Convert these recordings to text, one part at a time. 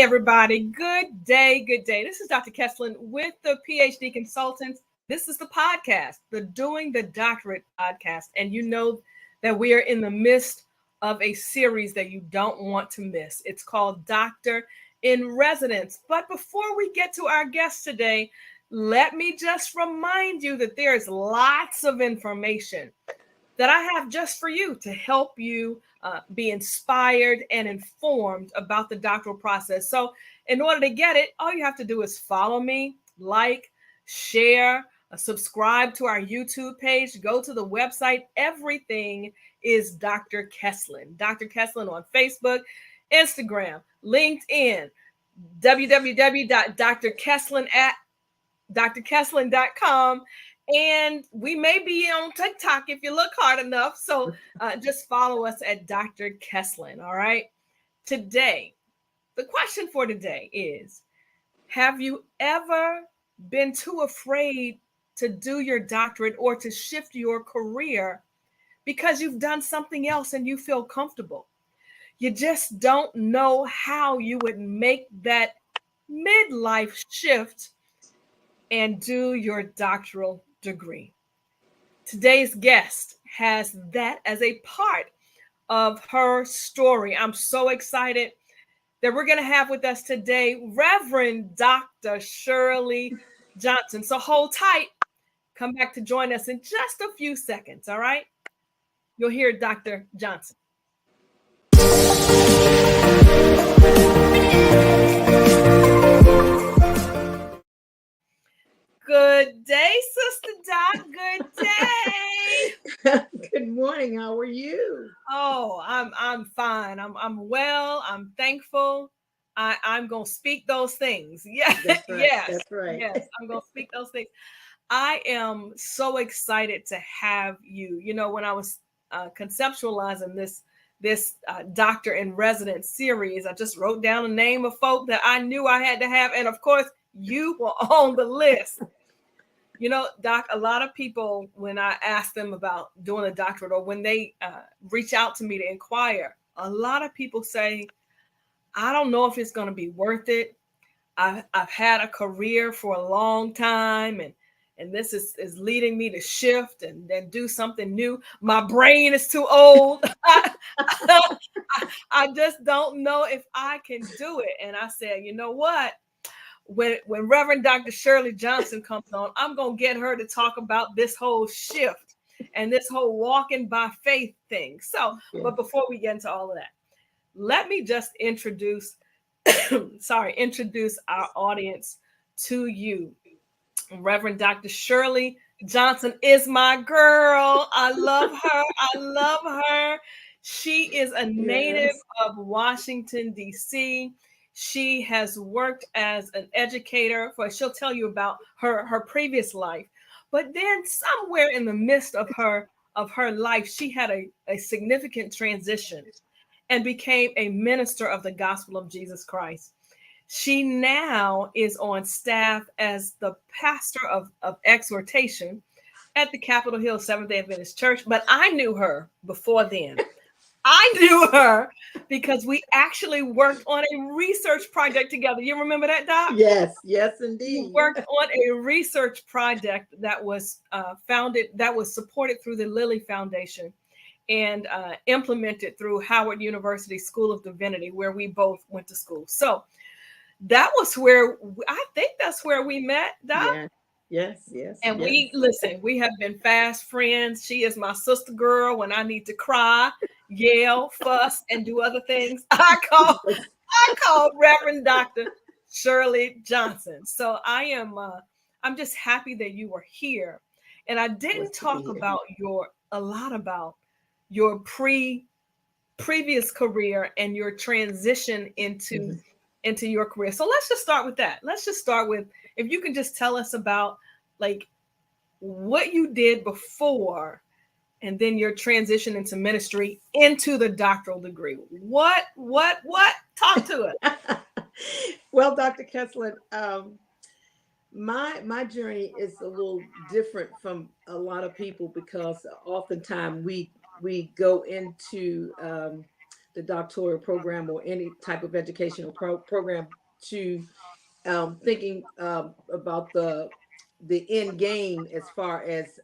everybody. Good day. Good day. This is Dr. Kesslin with the PhD Consultants. This is the podcast, the Doing the Doctorate Podcast. And you know that we are in the midst of a series that you don't want to miss. It's called Doctor in Residence. But before we get to our guest today, let me just remind you that there's lots of information that I have just for you to help you be inspired and informed about the doctoral process. So in order to get it, all you have to do is follow me, like, share, subscribe to our YouTube page, go to the website. Everything is Dr. Kesslin. Dr. Kesslin on Facebook, Instagram, LinkedIn, www.drkesslin.com. And we may be on TikTok if you look hard enough. So just follow us at Dr. Kesslin. All right. Today, the question for today is, have you ever been too afraid to do your doctorate or to shift your career because you've done something else and you feel comfortable? You just don't know how you would make that midlife shift and do your doctoral degree. Today's guest has that as a part of her story. I'm so excited that we're going to have with us today Reverend Dr. Shirley Johnson. So hold tight. Come back to join us in just a few seconds, all right? You'll hear Dr. Johnson. Good day, Sister Doc. Good day. Good morning. How are you? Oh, I'm fine. I'm well. I'm thankful. I'm gonna speak those things. Yeah, That's right. yes, That's right. yes. I'm gonna speak those things. I am so excited to have you. You know, when I was conceptualizing this Doctor in Residence series, I just wrote down a name of folk that I knew I had to have, and of course, you were on the list. You know, Doc, a lot of people, when I ask them about doing a doctorate or when they reach out to me to inquire, a lot of people say, I don't know if it's going to be worth it. I've had a career for a long time, and this is leading me to shift and then do something new. My brain is too old. I just don't know if I can do it. And I said, you know what? When Reverend Dr. Shirley Johnson comes on, I'm going to get her to talk about this whole shift and this whole walking by faith thing. So, but before we get into all of that, let me just introduce our audience to you. Reverend Dr. Shirley Johnson is my girl. I love her. I love her. She is a native of Washington, D.C. She has worked as an educator she'll tell you about her previous life. But then somewhere in the midst of her life, she had a significant transition and became a minister of the gospel of Jesus Christ. She now is on staff as the pastor of exhortation at the Capitol Hill Seventh-day Adventist Church. But I knew her before then. I knew her because we actually worked on a research project together. You remember that, Doc? Yes, indeed. We worked on a research project that was supported through the Lilly Foundation and implemented through Howard University School of Divinity, where we both went to school. So that was where that's where we met, Doc. Yes. And we have been fast friends. She is my sister girl when I need to cry, yell, fuss, and do other things. I call Reverend Dr. Shirley Johnson. So I'm just happy that you were here. And I didn't talk about a lot about your previous career and your transition into your career. So let's just start with that. Let's just start with, if you can just tell us about like what you did before and then your transition into ministry into the doctoral degree. What? Talk to us. Well, Dr. Kesslin, my journey is a little different from a lot of people because oftentimes we go into the doctoral program or any type of educational program to thinking about the end game as far as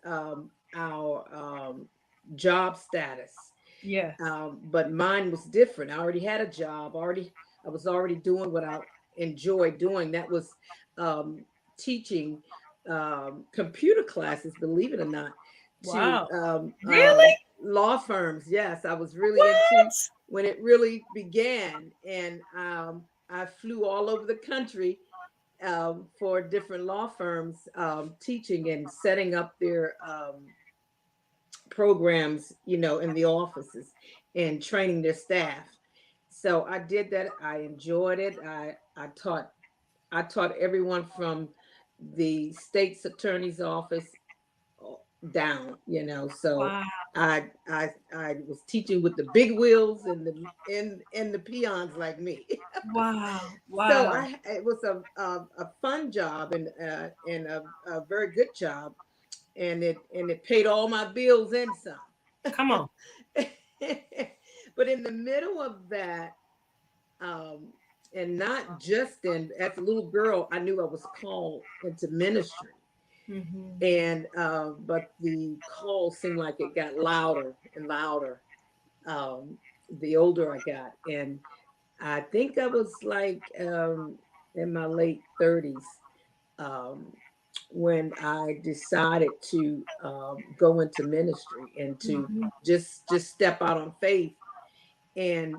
our job status. Yes. But mine was different. I already had a job. I was already doing what I enjoyed doing. That was um, teaching computer classes. Believe it or not, to Wow. Really? law firms. Yes, I was really into What? when it really began, and I flew all over the country for different law firms, teaching and setting up their programs, in the offices and training their staff. So I did that. I enjoyed it. I taught everyone from the state's attorney's office down, so Wow. I was teaching with the big wheels and the peons like me. Wow. So Wow. it was a fun job and a very good job, and it paid all my bills and some. Come on. But in the middle of that, um, and not just as a little girl, I knew I was called into ministry. Hmm. And but the call seemed like it got louder and louder the older I got. And I think I was like in my late 30s um, when I decided to go into ministry and to Hmm. just step out on faith and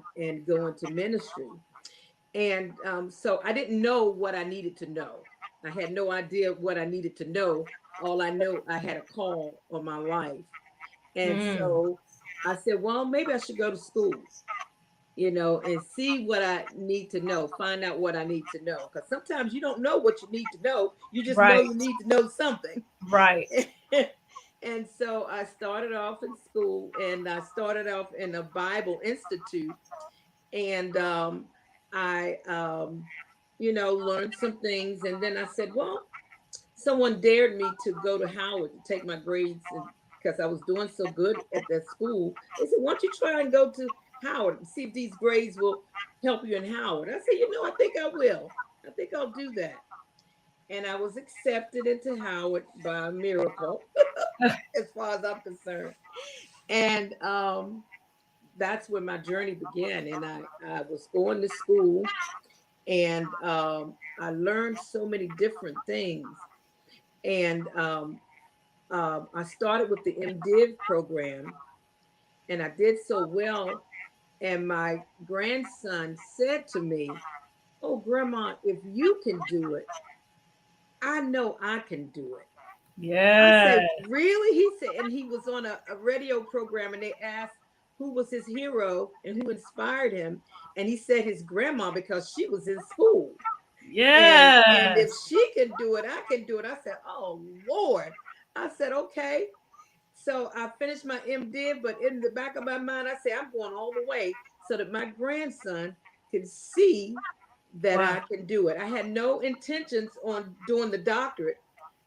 go into ministry. And so I didn't know what I needed to know. I had no idea what I needed to know. All I know, I had a call on my life. And Mm. so I said, well, maybe I should go to school, and see what I need to know, find out what I need to know. Because sometimes you don't know what you need to know. You just know Right. you need to know something. Right. And so I started off in school, and I started off in a Bible Institute. And I, learned some things. And then I said, well, someone dared me to go to Howard to take my grades, and because I was doing so good at that school, they said, "Why don't you try and go to Howard and see if these grades will help you in Howard?" I said, "I think I will. I think I'll do that." And I was accepted into Howard by a miracle, as far as I'm concerned. And that's where my journey began. And I was going to school, and I learned so many different things. And I started with the MDiv program, and I did so well. And my grandson said to me, "Oh, Grandma, if you can do it, I know I can do it." I Yeah. said, "Really?" He said, and he was on a radio program, and they asked who was his hero and who inspired him. And he said his grandma, because she was in school. And if Yes. she can do it, I can do it. I said, "Oh Lord." I said, "Okay." So I finished my MDiv, but in the back of my mind, I said, I'm going all the way so that my grandson can see that Wow. I can do it. I had no intentions on doing the doctorate,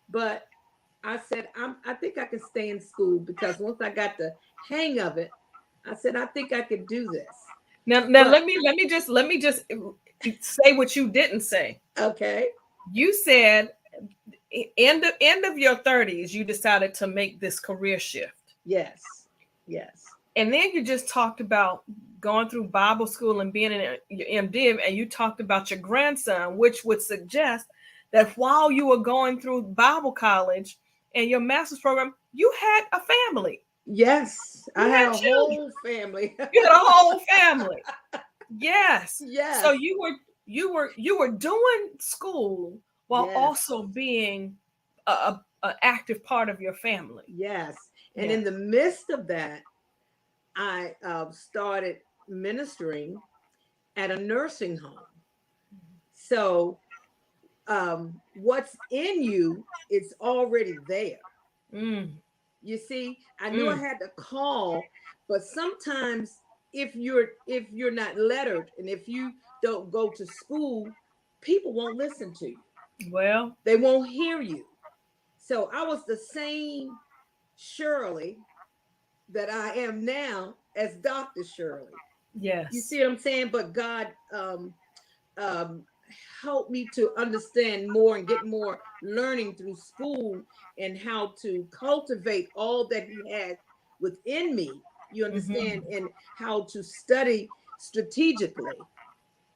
but I said, I think I can stay in school, because once I got the hang of it, I said, I think I could do this. Now But let me just say what you didn't say. okay, You said end of your 30s, you decided to make this career shift. yes, yes, And then you just talked about going through Bible school and being in your MDiv, and you talked about your grandson, which would suggest that while you were going through Bible college and your master's program, you had a family. yes. I You had had a children. whole family. You had a whole family. Yes. So Yes, you were doing school while yes. also being a active part of your family. Yes. And Yeah. in the midst of that, I started ministering at a nursing home. So what's in you is already there. Mm, You see, I knew I mm. had to call, but sometimes if you're not lettered and if you don't go to school, people won't listen to you. Well, They won't hear you. So I was the same Shirley that I am now as Dr. Shirley. You Yes. see what I'm saying? But God um, helped me to understand more and get more learning through school and how to cultivate all that He had within me. You understand? Mm-hmm. And how to study strategically.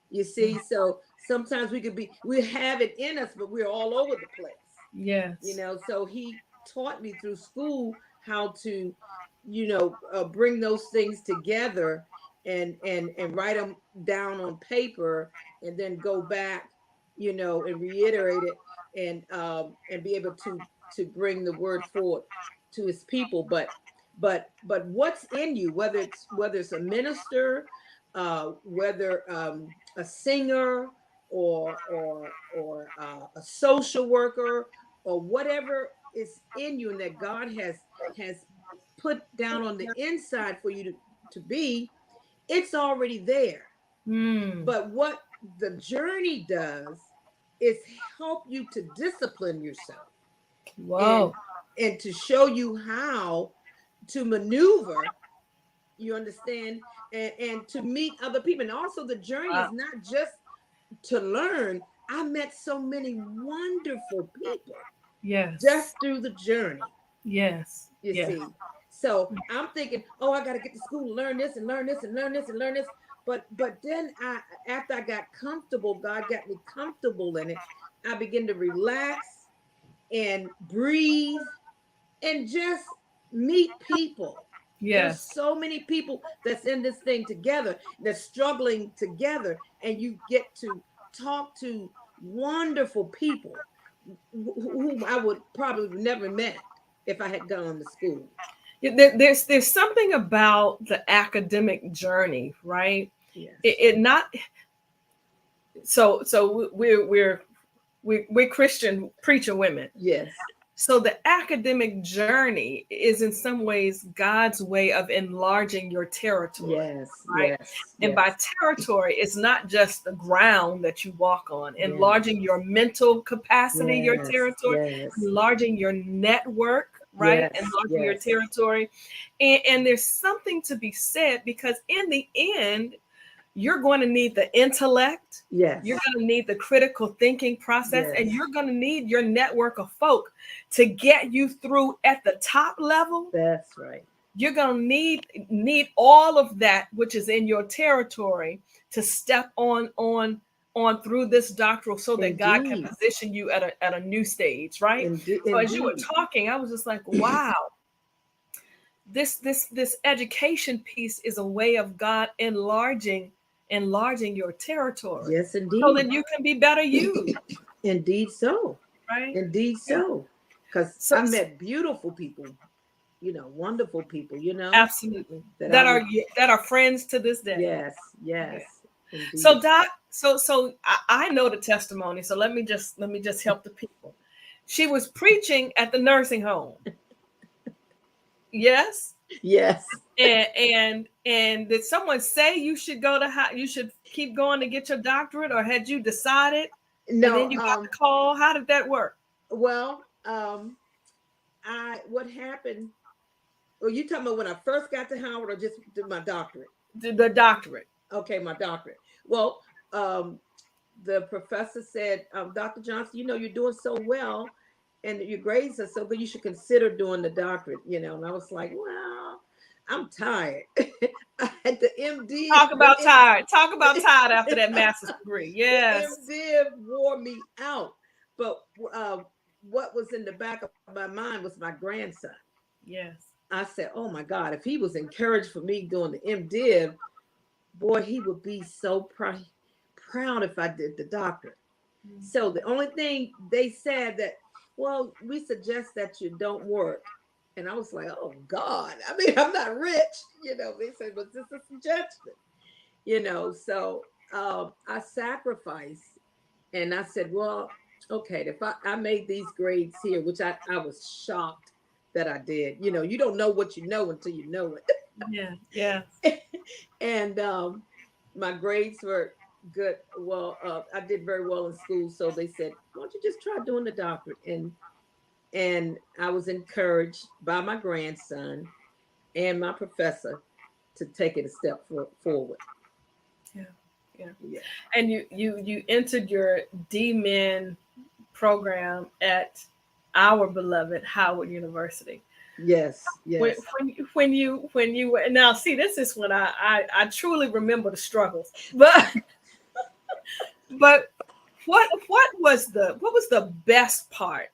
You see, so sometimes we have it in us, but we're all over the place. Yes. So He taught me through school how to, bring those things together and write them down on paper, and then go back, and reiterate it, and be able to bring the word forth to His people. But what's in you, whether it's a minister, whether a singer, or a social worker, or whatever is in you and that God has put down on the inside for you to be, it's already there. Mm. But what the journey does is help you to discipline yourself, and Whoa. and to show you how to maneuver, you understand, and to meet other people. And also, the journey Wow. is not just to learn. I met so many wonderful people Yes. just through the journey, Yes. you Yes. see. So I'm thinking, oh, I got to get to school and learn this and learn this and learn this and learn this. But then after I got comfortable, God got me comfortable in it. I began to relax and breathe and just meet people. There's Yes. so many people that's in this thing together, that's struggling together, and you get to talk to wonderful people whom I would probably never met if I had gone to school. Yeah, there's something about the academic journey, right? Yes. It not so we're Christian preacher women. Yes. So the academic journey is in some ways God's way of enlarging your territory, Yes. right? Yes. And by Yes. territory, it's not just the ground that you walk on, Yes. enlarging your mental capacity, your Yes. territory, Yes. enlarging your network, right? Yes. Enlarging your Yes. territory. And there's something to be said because in the end, you're going to need the intellect, Yes. you're going to need the critical thinking process, Yes. and you're going to need your network of folk to get you through at the top level. That's right. You're going to need all of that which is in your territory to step on through this doctoral so that God can Indeed. position you at a new stage, right? Indeed. So as you were Indeed. talking, I was just like, wow, this education piece is a way of God enlarging your territory Yes, so indeed. that you can be better used, Indeed so. right? Indeed Yeah. so. Because So, I met beautiful people, wonderful people, absolutely that I that are would, that are friends to this day. yes, Yeah. yes, So indeed. Doc, so I know the testimony. So let me just help the people. She was preaching at the nursing home. Yes. Yes. And did someone say you should you should keep going to get your doctorate, or had you decided and then No, you got the call? How did that work? well, what happened, well, you talking about when I first got to Howard or just did my doctorate? The doctorate. Okay, my doctorate. Well, the professor said, Dr. Johnson, you're doing so well and your grades are so good, you should consider doing the doctorate. And I was like, well, I'm tired. I had the MD. Talk about tired. Talk about tired after that master's degree. The Yes. MD wore me out. But what was in the back of my mind was my grandson. Yes. I said, oh my God, if he was encouraged for me doing the MDiv, boy, he would be so proud if I did the doctorate. So the only thing they said that, well, we suggest that you don't work. And I was like, oh God, I mean, I'm not rich, they said, but this is a suggestion, so I sacrificed, and I said, well, okay, if I made these grades here, which I was shocked that I did, you don't know what you know until you know Yeah. Yeah. it. And my grades were good. Well, I did very well in school, so they said, "Why don't you just try doing the doctorate?" And I was encouraged by my grandson and my professor to take it a step forward. Yeah, yeah. Yeah. And you entered your D-Min program at our beloved Howard University. Yes. When Yes. when you were now, see, this is when I truly remember the struggles. But what was the best part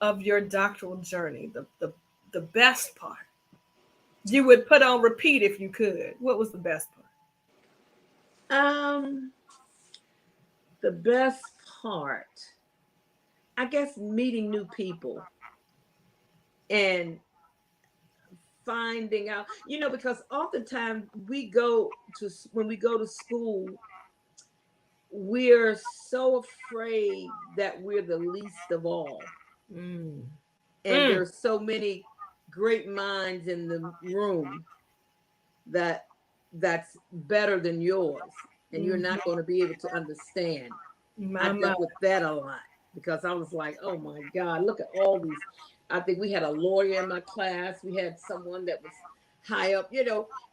of your doctoral journey? The best part you would put on repeat if you could. What was the best part? Um, the best part, I guess, meeting new people and finding out, because oftentimes when we go to school, we're so afraid that we're the least of all. Mm. And Mm. there's so many great minds in the room that that's better than yours, and you're Mhm. not going to be able to understand. I My. dealt with that a lot because I was like, oh my God, look at all these. I think we had a lawyer in my class. We had someone that was high up,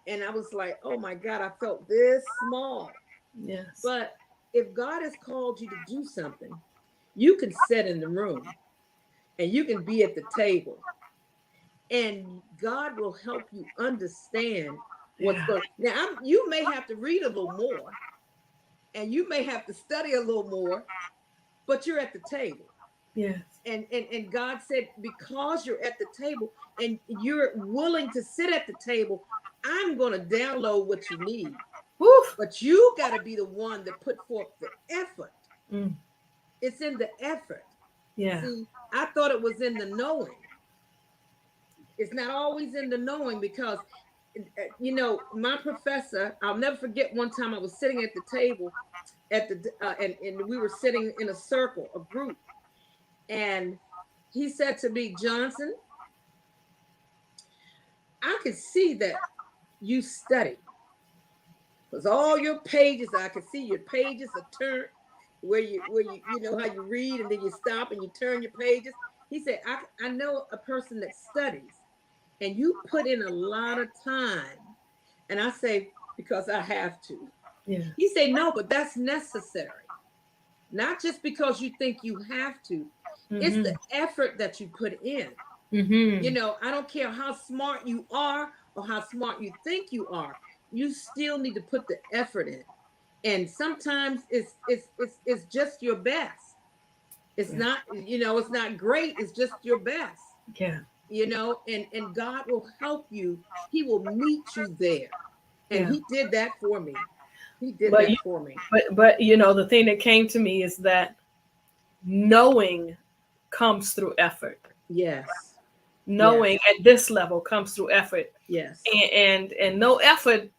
and I was like, oh my God, I felt this small. Yes. But if God has called you to do something, you can sit in the room and you can be at the table, and God will help you understand what's Yeah. going. Now, you may have to read a little more, and you may have to study a little more, but you're at the table. Yes. And God said, because you're at the table and you're willing to sit at the table, I'm going to download what you need. Woof. But you got to be the one that put forth the effort. Mm. It's in the effort. Yeah. See, I thought it was in the knowing. It's not always in the knowing because, my professor, I'll never forget one time I was sitting at the table and we were sitting in a circle, a group. And he said to me, Johnson, I could see that you study. Because all your pages, I could see your pages are turned where you know how you read and then you stop and you turn your pages. He said, I know a person that studies and you put in a lot of time. And I say, because I have to. Yeah. He said, no, but that's necessary. Not just because you think you have to. It's Mm-hmm. the effort that you put in. Mm-hmm. I don't care how smart you are or how smart you think you are. You still need to put the effort in. And sometimes it's just your best. It's Yeah. not, it's not great. It's just your best. Yeah. And God will help you. He will meet you there. And Yeah. he did that for me. He did But that for me. the thing that came to me is that knowing comes through effort. Yes. Knowing Yes. at this level comes through effort, Yes. and no effort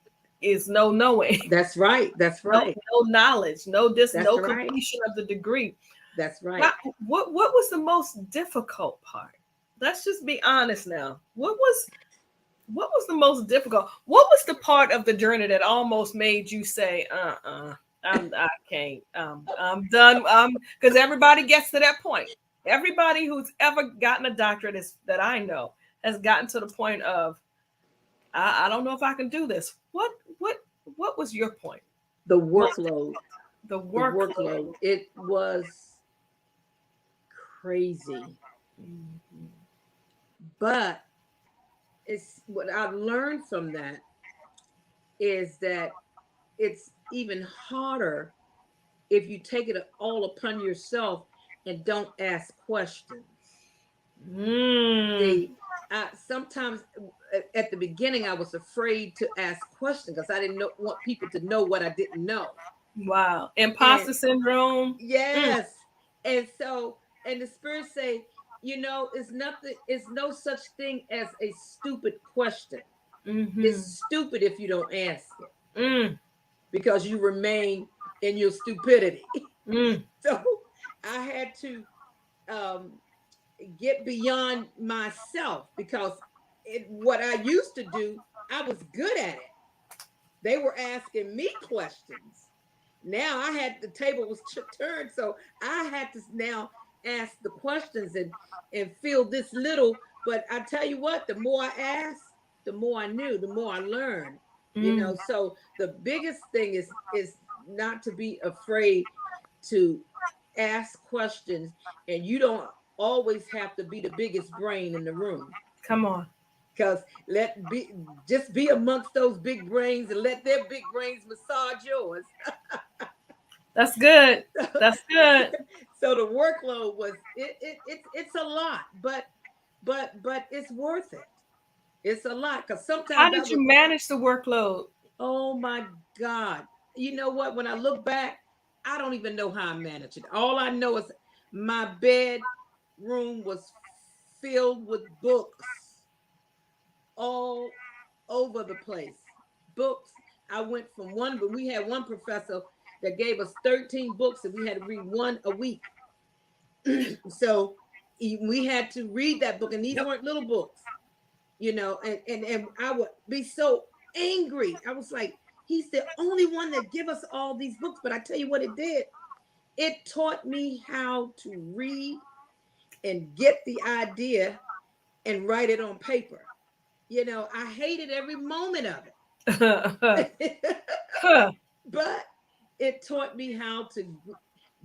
is no knowing. That's right. That's No, right. no knowledge, That's no right. completion of the degree. That's Wow, right. what was the most difficult part? Let's just be honest now. What was the most difficult? What was the part of the journey that almost made you say, I can't, I'm done. Because everybody gets to that point. Everybody who's ever gotten a doctorate that I know has gotten to the point of, I don't know if I can do this. What was your point? The Most workload. the The workload. workload. It was crazy. Mhm. But it's what I've learned from that is that it's even harder if you take it all upon yourself and don't ask questions. Mm. See, sometimes at the beginning I was afraid to ask questions because I didn't want people to know what I didn't know. Wow. And Imposter syndrome. Mm. yes, and so and the spirit say, it's nothing. It's no such thing as a stupid question. It's Mm-hmm. stupid if you don't ask it Mm. because you remain in your stupidity. Mm. So I had to um, get beyond myself because what I used to do, I was good at it. They were asking me questions. Now the table was turned, so I had to now ask the questions and feel this little. But I tell you what, the more I ask, the more I knew, the more I learned. Mm, So the biggest thing is not to be afraid to ask questions, and you don't always have to be the biggest brain in the room. come on. Because just be amongst those big brains and let their big brains massage yours. That's good. That's good. So the workload was it's a lot, but it's worth it. It's a lot because How sometimes I did you was, manage the workload? oh my God. You know what? When I look back, I don't even know how I managed it. All I know is my bedroom was filled with books all over the place. Books. I went from one, but we had one professor that gave us 13 books and we had to read one a week. So we had to read that book, and these Yep. weren't little books, and I would be so angry. I was like, he's the only one that give us all these books. But I tell you what it did. It taught me how to read and get the idea and write it on paper. I hated every moment of it. But it taught me how to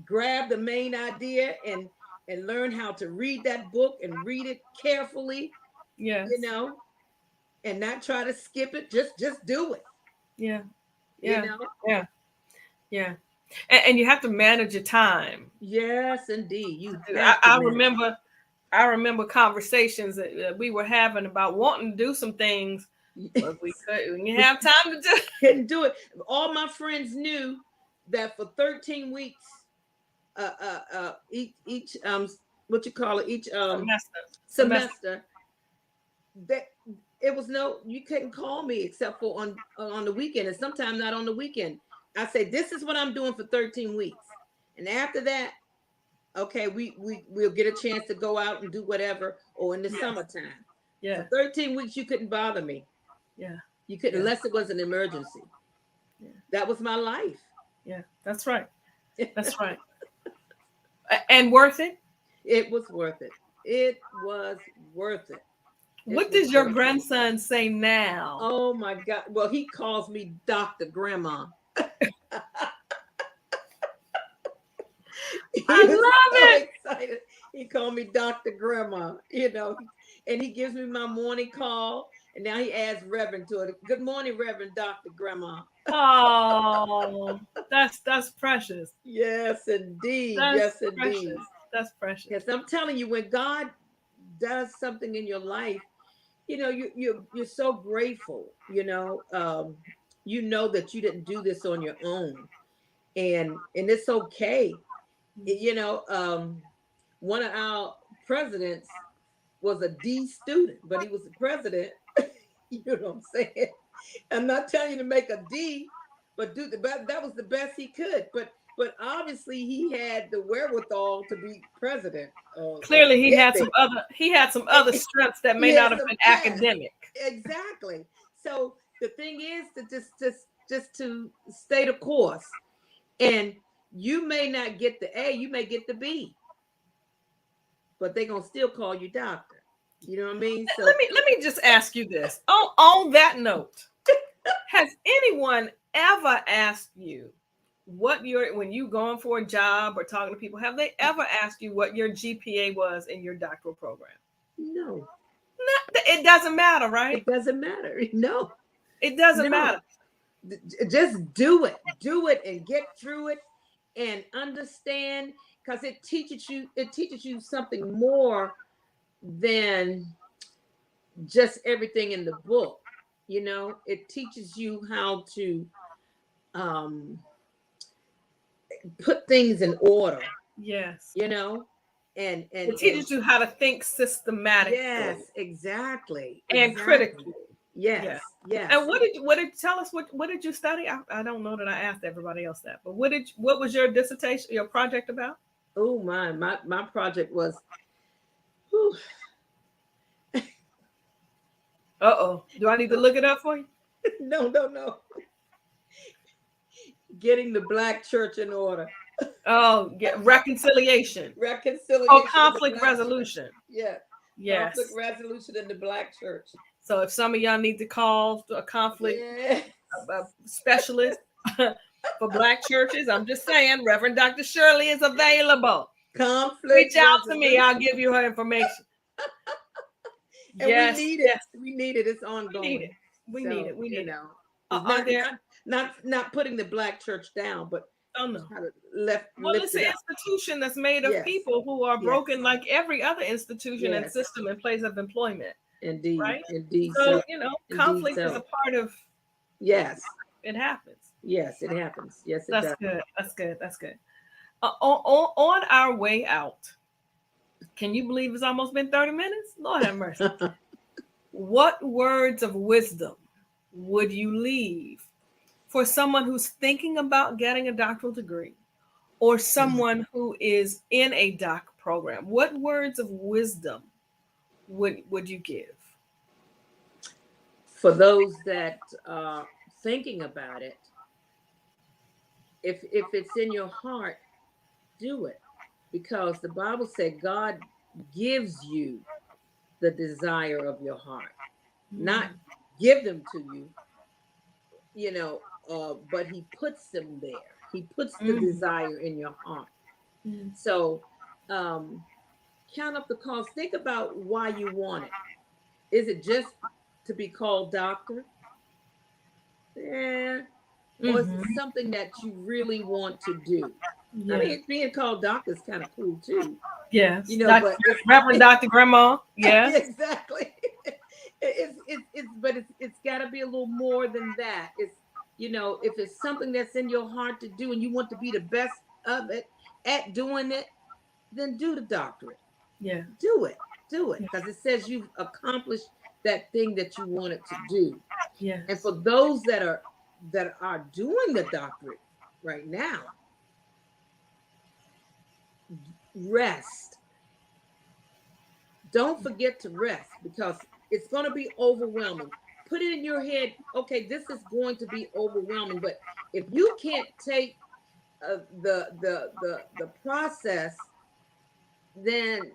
grab the main idea and learn how to read that book and read it carefully, Yes. and not try to skip it. Just do it. Yeah. you Yeah. know Yeah. Yeah. And you have to manage your time. yes, indeed, you I, have to I manage. remember I remember conversations that we were having about wanting to do some things, but we couldn't. We didn't have time to do. Couldn't do it. All my friends knew that for 13 weeks, each what you call it, each Semester. Semester. semester, that it was no, you couldn't call me except for on the weekend, and sometimes not on the weekend. I say, this is what I'm doing for 13 weeks, and after that, okay, we'll get a chance to go out and do whatever, or in the Yes. summertime. Yeah. For 13 weeks, you couldn't bother me. Yeah. You couldn't, Yeah. unless it was an emergency. Yeah. That was my life. Yeah. That's right. That's right. And worth it. It was worth it. It was worth it. What Was does your worth it. grandson say now? Oh my God. Well, he calls me Dr. Grandma. I love it. Excited. He called me Dr. Grandma, and he gives me my morning call. And now he adds Reverend to it. Good morning, Reverend Dr. Grandma. Oh, that's precious. Yes, indeed. That's Yes, indeed. precious. That's precious. Yes, I'm telling you, when God does something in your life, you're so grateful. You know that you didn't do this on your own, and it's okay. One of our presidents was a D student, but he was the president. You know what I'm saying? I'm not telling you to make a D, but do the best. That was the best he could. But obviously he had the wherewithal to be president. Clearly, he had Get some other strengths that may He not had have some been yes, academic. exactly. So the thing is to just to stay the course, and you may not get the A, you may get the B, but they're gonna still call you doctor. You know what I mean? So Let me just ask you this. On that note, has anyone ever asked you what when you going for a job or talking to people, have they ever asked you what your GPA was in your doctoral program? no, It doesn't matter, right? it doesn't matter. No, It doesn't no. matter. Just do it and get through it and understand, because it teaches you something more than just everything in the book. It teaches you how to um put things in order. Yes. And It teaches you how to think systematically. yes, exactly. And critically. Yes, Yeah. yes. And what did tell us what did you study? I don't know that I asked everybody else that, but what was your dissertation, your project about? Oh my project was Uh-oh. Do I need to look it up for you? no. Getting the Black church in order. Oh, reconciliation. Reconciliation. Oh, conflict resolution. Yeah. Yes. Conflict resolution in the Black church. So if some of y'all need to call a conflict Yes. specialist for Black churches, I'm just saying, Reverend Dr. Shirley is available. Conflict Reach out resolution. to me. I'll give you her information. And yes, we need it. yes. We need it. It's ongoing. We need it. We need it. Not putting the Black church down, but no. It's an institution that's made of people who are broken, like every other institution and system and place of employment. Indeed, right? Indeed. So conflict is a part of. Yes, it happens. Yes, it happens. Yes, it does. That's good. That's good. On our way out, can you believe it's almost been 30 minutes? Lord have mercy. What words of wisdom would you leave for someone who's thinking about getting a doctoral degree or someone who is in a doc program? What words of wisdom would you give? For those that are thinking about it, if it's in your heart, do it. Because the Bible said God gives you the desire of your heart, not give them to you, but he puts them there. He puts the desire in your heart. So count up the cost. Think about why you want it. Is it just to be called doctor? Yeah. Or is it something that you really want to do? Yeah. I mean, being called doctor is kind of cool too. Yes. But Reverend Dr. Grandma. Yes. Exactly. It's got to be a little more than that. It's, if it's something that's in your heart to do and you want to be the best of it at doing it, then do the doctorate. Yeah. Do it. Because it says you've accomplished that thing that you wanted to do. Yeah. And for those that are doing the doctorate right now, rest. Don't forget to rest, because it's going to be overwhelming. Put it in your head, okay, this is going to be overwhelming, but if you can't take the process, then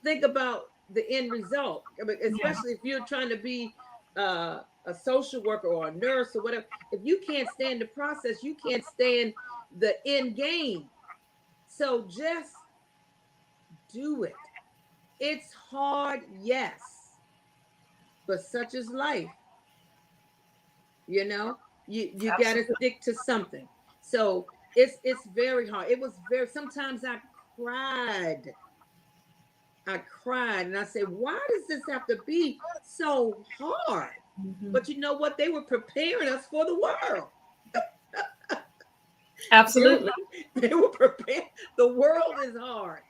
think about the end result. I mean, especially if you're trying to be a social worker or a nurse or whatever. If you can't stand the process, you can't stand the end game. So just do it. It's hard, yes, but such is life. You got to stick to something. So it's very hard. It was sometimes I cried and I said, why does this have to be so hard? But you know what? They were preparing us for the world. Absolutely. They were prepared. The world is hard.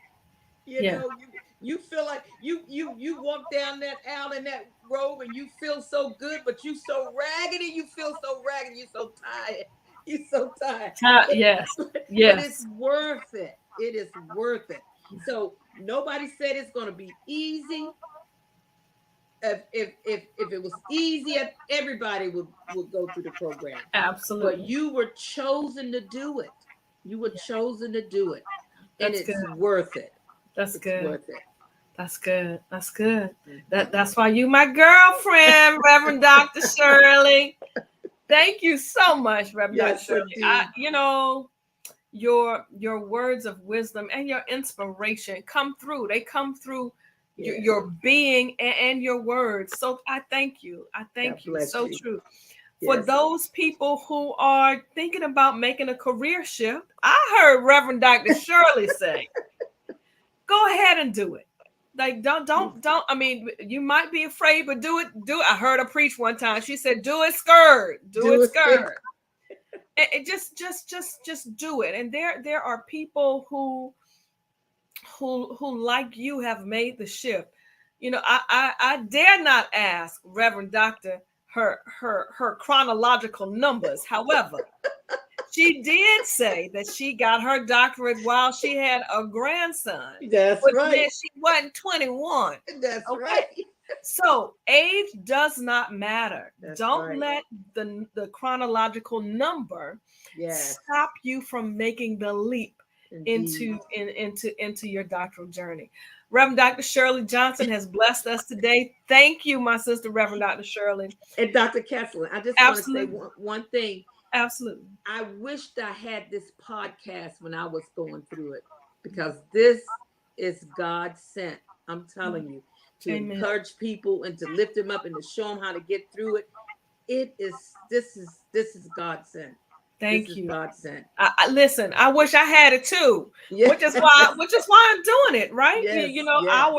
You feel like you walk down that aisle in that robe and you feel so good, but you so raggedy. You feel so raggedy. You're so tired. You're so tired. Yes. But it's worth it. It is worth it. So nobody said it's going to be easy. If it was easy, everybody would go through the program. Absolutely. But you were chosen to do it. You were chosen to do it. And it's worth it. That's good. Worth it. That's good. That's good. That's why you my girlfriend, Reverend Dr. Shirley. Thank you so much, Reverend Dr. Shirley. Your words of wisdom and your inspiration come through. They come through your being and your words. So I thank you. I thank you. So true. For those people who are thinking about making a career shift, I heard Reverend Dr. Shirley say, go ahead and do it. Like, don't. I mean, you might be afraid, but do it. I heard her preach one time. She said, do it scared. Do it scared. And just do it. And there are people who like you have made the shift. I dare not ask Reverend Doctor her chronological numbers. However, she did say that she got her doctorate while she had a grandson. That's right. Meant she wasn't 21. That's right. So age does not matter. Don't let the chronological number stop you from making the leap Indeed. into your doctoral journey. Reverend Dr. Shirley Johnson has blessed us today. Thank you, my sister, Reverend Dr. Shirley. And Dr. Kessler, I just want to say one thing. Absolutely. I wished I had this podcast when I was going through it, because this is God sent. I'm telling you, to Amen. encourage people and to lift them up and to show them how to get through it. This is God sent. Thank you. God sent. Listen, I wish I had it too, which is why I'm doing it, right? Yes, you know, yes.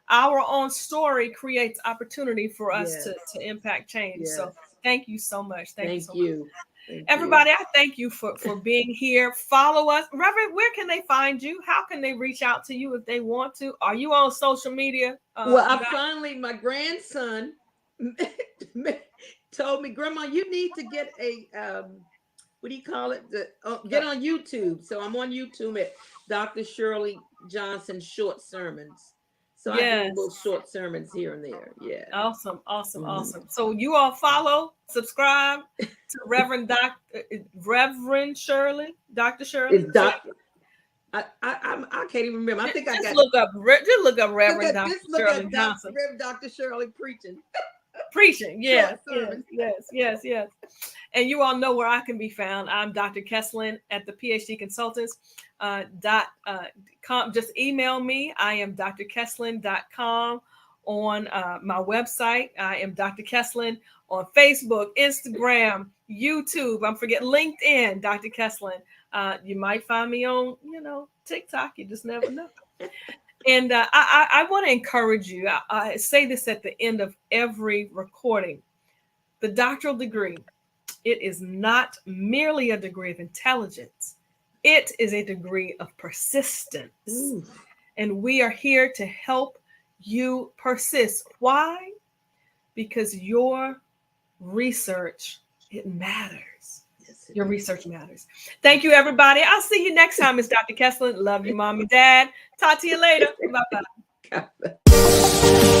our own story creates opportunity for us Yes. to impact change. Yes. So thank you so much. Thank you. Thank Everybody, you. I thank you for being here. Follow us. Reverend, where can they find you? How can they reach out to you if they want to? Are you on social media? Well, my grandson told me, Grandma, you need to get a what do you call it? Get on YouTube. So I'm on YouTube at Dr. Shirley Johnson Short Sermons. So I do little short sermons here and there. Yeah. Awesome. So you all follow, subscribe to Reverend Shirley, Dr. Shirley. It's Doctor. I can't even remember. I think just look up Reverend Dr. Shirley Johnson. Reverend Dr. Shirley preaching. Yes. And you all know where I can be found. I'm Dr. Kesslin at the PhD Consultants. Just email me. I am drkesslin.com on my website. I am Dr. Kesslin on Facebook, Instagram, YouTube. I'm forgetting LinkedIn, Dr. Kesslin. You might find me on, TikTok. You just never know. And I want to encourage you. I say this at the end of every recording. The doctoral degree, it is not merely a degree of intelligence. It is a degree of persistence. Ooh. And we are here to help you persist. Why? Because your research, it matters. Yes, your research matters. Thank you, everybody. I'll see you next time. It's Dr. Kesslin. Love you, Mom and Dad. Talk to you later. Bye-bye.